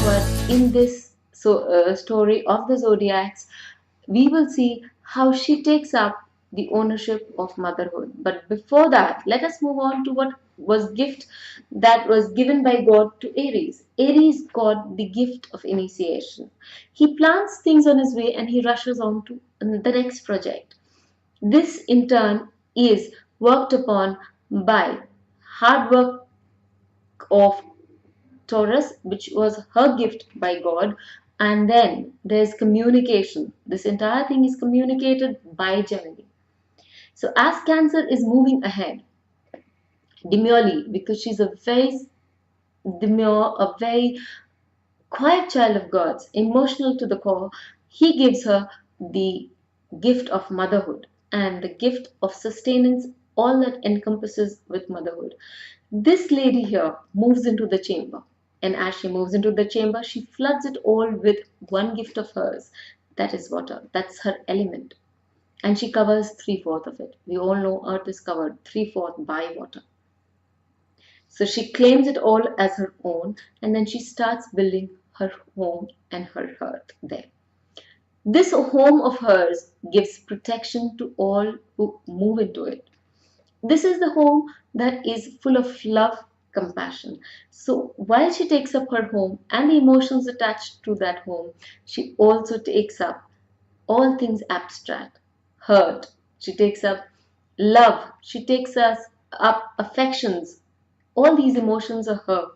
forward in this story of the zodiacs, we will see how she takes up the ownership of motherhood. But before that, let us move on to what was gift that was given by God to Aries. Aries got the gift of initiation. He plants things on his way and he rushes on to the next project. This in turn is worked upon by hard work of Taurus, which was her gift by God, and then there's communication. This entire thing is communicated by Gemini. So as Cancer is moving ahead, demurely, because she's a very demure, a very quiet child of God's, emotional to the core, he gives her the gift of motherhood and the gift of sustenance, all that encompasses with motherhood. This lady here moves into the chamber, and as she moves into the chamber, she floods it all with one gift of hers, that is water. That's her element. And she covers 3/4 of it. We all know Earth is covered 3/4 by water. So she claims it all as her own, and then she starts building her home and her hearth there. This home of hers gives protection to all who move into it. This is the home that is full of love, compassion. So while she takes up her home and the emotions attached to that home, she also takes up all things abstract, hurt. She takes up love. She takes us up affections. All these emotions are her.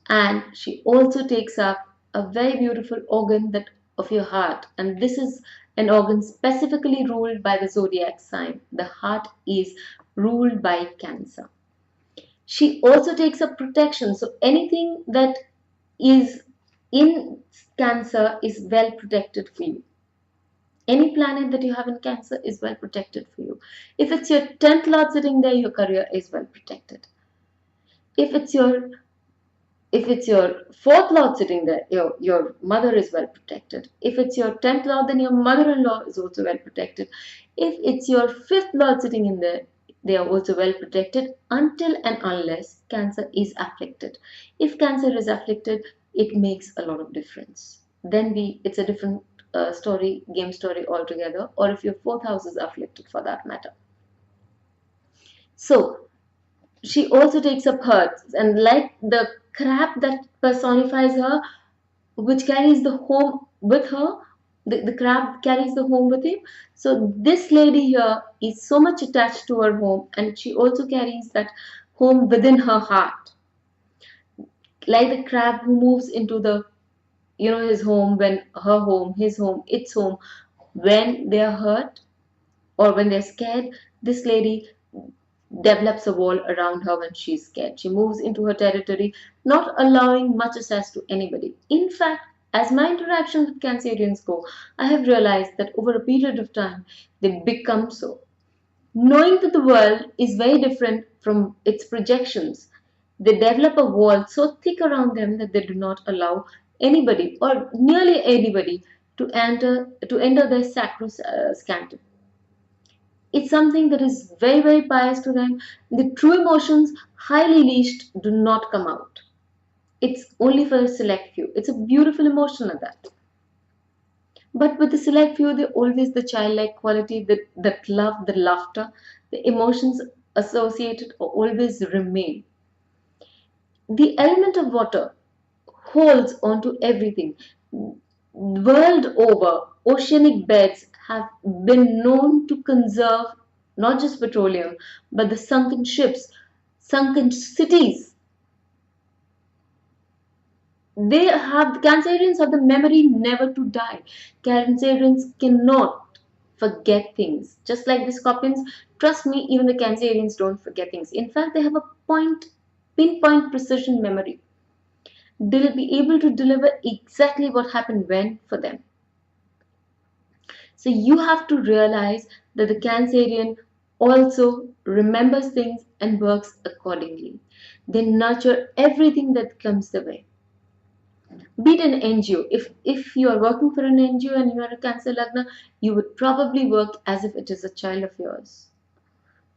And she also takes up a very beautiful organ that of your heart. And this is an organ specifically ruled by the zodiac sign. The heart is ruled by Cancer. She also takes up protection. So anything that is in Cancer is well protected for you. Any planet that you have in Cancer is well protected for you. If it's your 10th lord sitting there, your career is well protected. If it's your 4th lord sitting there, your mother is well protected. If it's your 10th lord, then your mother-in-law is also well protected. If it's your 5th lord sitting in there, they are also well protected until and unless Cancer is afflicted. If Cancer is afflicted, it makes a lot of difference. Then it's a different game story altogether, or if your 4th house is afflicted for that matter. So she also takes up hers, and like the crab that personifies her, which carries the home with her, the crab carries the home with him. So this lady here is so much attached to her home, and she also carries that home within her heart. Like the crab who moves into his home, when her home, his home, its home, when they are hurt or when they're scared, this lady develops a wall around her when she's scared. She moves into her territory, not allowing much access to anybody. In fact, as my interactions with Cancerians go, I have realized that over a period of time, they become so. Knowing that the world is very different from its projections, they develop a wall so thick around them that they do not allow anybody or nearly anybody to enter their sacrosanctum. It's something that is very, very pious to them. The true emotions, highly leashed, do not come out. It's only for a select few. It's a beautiful emotion at that. But with the select few, they're always the childlike quality, that love, the laughter, the emotions associated always remain. The element of water holds onto everything. World over, oceanic beds have been known to conserve not just petroleum, but the sunken ships, sunken cities. Cancerians have the memory never to die. Cancerians cannot forget things. Just like the Scorpions, trust me, even the Cancerians don't forget things. In fact, they have a pinpoint precision memory. They'll be able to deliver exactly what happened when for them. So you have to realize that the Cancerian also remembers things and works accordingly. They nurture everything that comes their way. Be it an NGO. If you are working for an NGO and you are a Cancer Lagna, you would probably work as if it is a child of yours.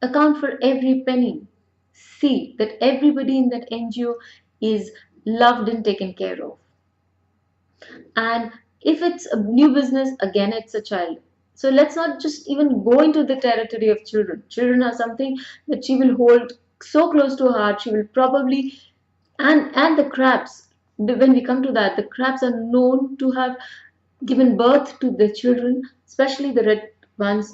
Account for every penny. See that everybody in that NGO is loved and taken care of. And if it's a new business, again it's a child. So let's not just even go into the territory of children. Children are something that she will hold so close to her heart. She will probably, and the crabs, when we come to that, the crabs are known to have given birth to the children, especially the red ones.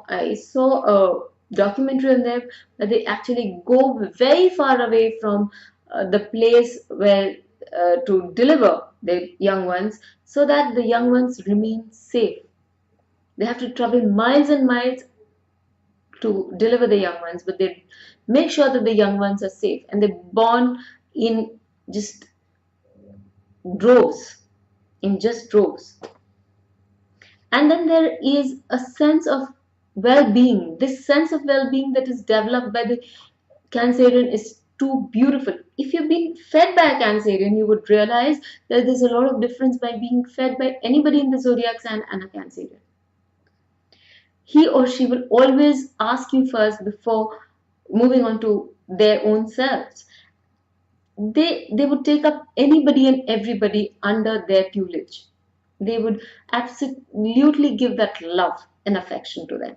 I saw a documentary on them that they actually go very far away from the place where to deliver the young ones, so that the young ones remain safe. They have to travel miles and miles to deliver the young ones, but they make sure that the young ones are safe, and they're born in just droves, in just droves. And then there is a sense of well-being. This sense of well-being that is developed by the Cancerian is too beautiful. If you've been fed by a Cancerian, you would realize that there's a lot of difference by being fed by anybody in the zodiac sign and a Cancerian. He or she will always ask you first before moving on to their own selves. They would take up anybody and everybody under their tutelage. They would absolutely give that love and affection to them.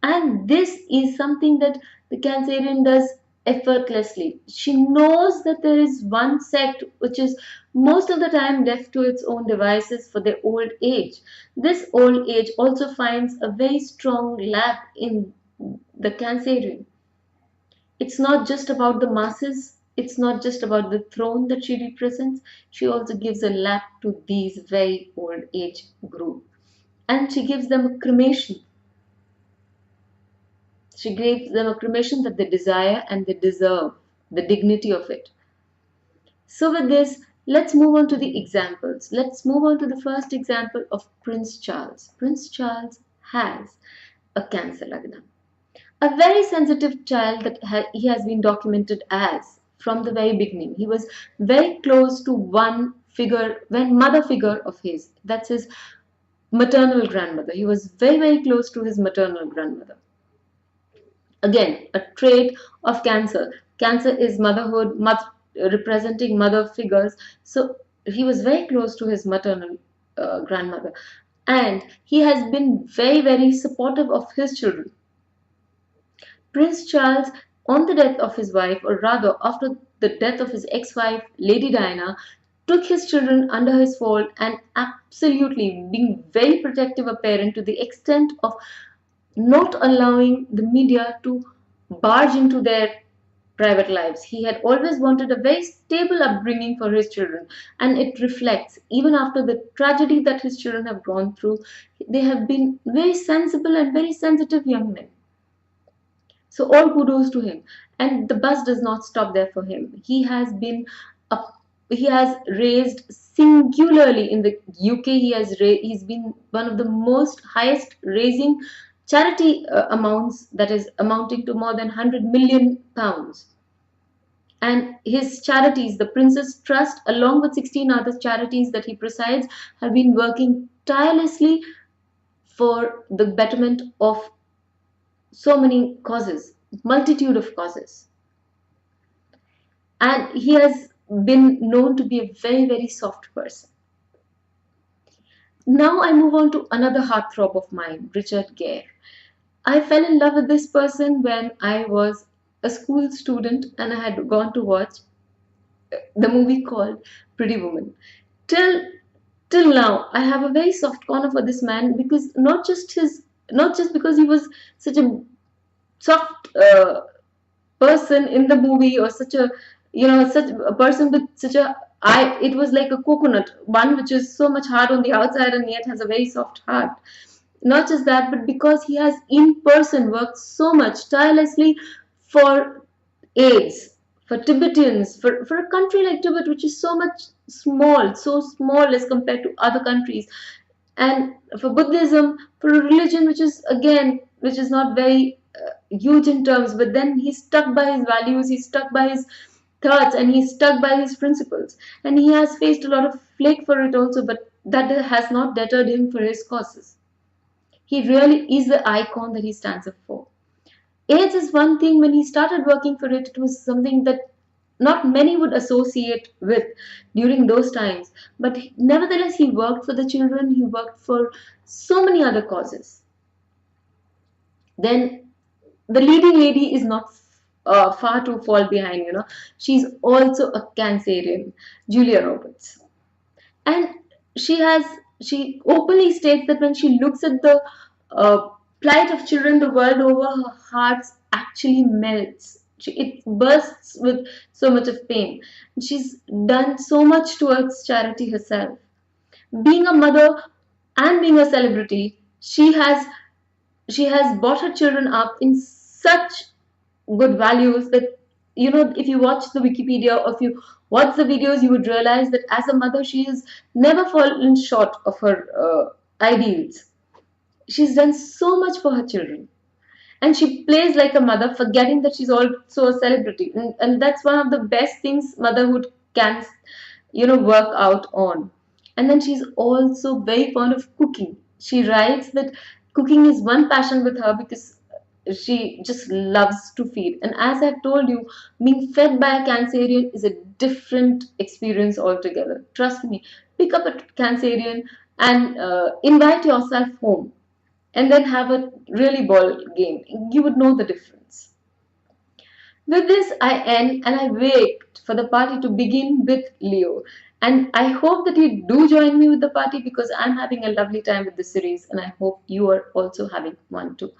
And this is something that the Cancerian does effortlessly. She knows that there is one sect which is most of the time left to its own devices for their old age. This old age also finds a very strong lap in the Cancerian. It's not just about the masses, it's not just about the throne that she represents. She also gives a lap to these very old age group. And she gives them a cremation. She gives them a cremation that they desire and they deserve, the dignity of it. So with this, let's move on to the examples. Let's move on to the first example of Prince Charles. Prince Charles has a Cancer Lagna. A very sensitive child that he has been documented as from the very beginning. He was very close to one mother figure of his. That's his maternal grandmother. He was very, very close to his maternal grandmother. Again, a trait of Cancer. Cancer is motherhood, representing mother figures. So he was very close to his maternal grandmother. And he has been very, very supportive of his children. Prince Charles, on the death of his wife, or rather after the death of his ex-wife, Lady Diana, took his children under his fold and absolutely being very protective a parent to the extent of not allowing the media to barge into their private lives. He had always wanted a very stable upbringing for his children, and it reflects. Even after the tragedy that his children have gone through, they have been very sensible and very sensitive young men. So all kudos to him. And the bus does not stop there for him. He has raised singularly in the UK. He's been one of the most highest raising charity amounts, that is amounting to more than £100 million. And his charities, the Prince's Trust, along with 16 other charities that he presides, have been working tirelessly for the betterment of so many causes, multitude of causes. And he has been known to be a very, very soft person. Now I move on to another heartthrob of mine, Richard Gere. I fell in love with this person when I was a school student and I had gone to watch the movie called Pretty Woman. Till now, I have a very soft corner for this man, because not just because he was such a soft person in the movie, or such a person with such a eye. It was like a coconut, one which is so much hard on the outside and yet has a very soft heart. Not just that, but because he has in person worked so much tirelessly for AIDS, for Tibetans, for a country like Tibet, which is so small as compared to other countries, and for Buddhism, for a religion which is not very huge in terms, but then he's stuck by his values, he's stuck by his thoughts, and he's stuck by his principles. And he has faced a lot of flake for it also, but that has not deterred him for his causes. He really is the icon that he stands up for. AIDS is one thing. When he started working for it, it was something that not many would associate with during those times. But nevertheless, he worked for the children, he worked for so many other causes. Then the leading lady is not far to fall behind, you know. She's also a Cancerian, Julia Roberts. And she has, she openly states that when she looks at the uh, plight of children the world over, her heart actually melts. It bursts with so much of pain. She's done so much towards charity herself. Being a mother and being a celebrity, she has brought her children up in such good values that, you know, if you watch the Wikipedia or if you watch the videos, you would realize that as a mother she has never fallen short of her ideals. She's done so much for her children, and she plays like a mother, forgetting that she's also a celebrity. And that's one of the best things motherhood can, you know, work out on. And then she's also very fond of cooking. She writes that cooking is one passion with her because she just loves to feed. And as I've told you, being fed by a Cancerian is a different experience altogether. Trust me, pick up a Cancerian and invite yourself home, and then have a really ball game. You would know the difference. With this, I end and I wait for the party to begin with Leo. And I hope that you do join me with the party because I'm having a lovely time with this series, and I hope you are also having one too.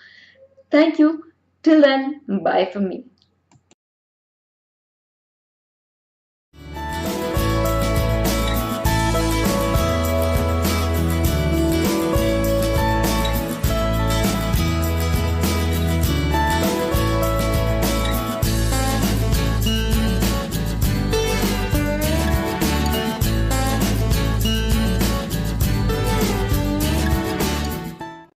Thank you. Till then, bye from me.